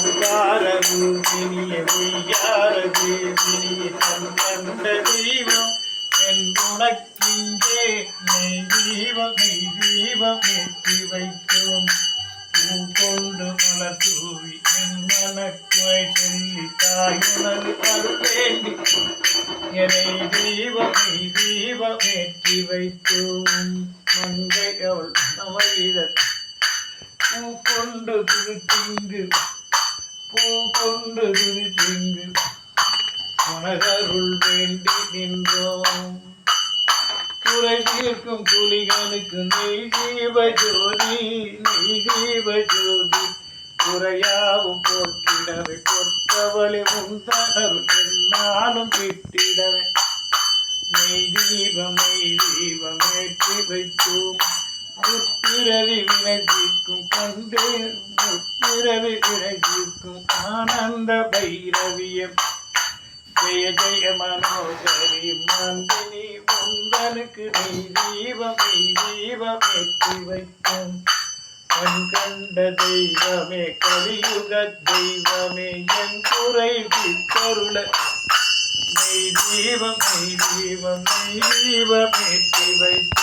ஓங்காரூபிணிய ஒய்யார தேவினிய கண்ட தெய்வம் என்றுனக்கிங்கே நெய் தீபம் ஏற்றி வைத்தோம் பூ கொண்டு மலர் தூவி என் மனக்குறை சொல்லி தாயுனது அருள் வேண்டி என்னை தீபம் ஏற்றி வைத்தோம் மங்கை அவள் நவயிட பூ கொண்டு துதித்திங்கு உனகருள் வேண்டி நின்றோம் குறை தீர்க்கும் குலிகனுக்கு நெய் ஜீவஜோதி குறையாவும் போக்கிடவே பொற்றவளை உந்தனருள் என்னாலும் விட்டிடவே நெய் தீபம் ஏற்றி வைத்தோம் முற்பிறவி வினைக்கும் கண்டே முற்பிறவி வினைக்கும் ஆனந்த பைரவியம் ஜெய ஜெய மனோகரி மந்தினி முந்தனுக்கு நெய் தீபம் ஏற்றி வைக்கும் கண் கண்ட தெய்வமே கலியுக தெய்வமே என் குறை தீர்த்தருள நெய் தீபம் ஏற்றி வைக்கும்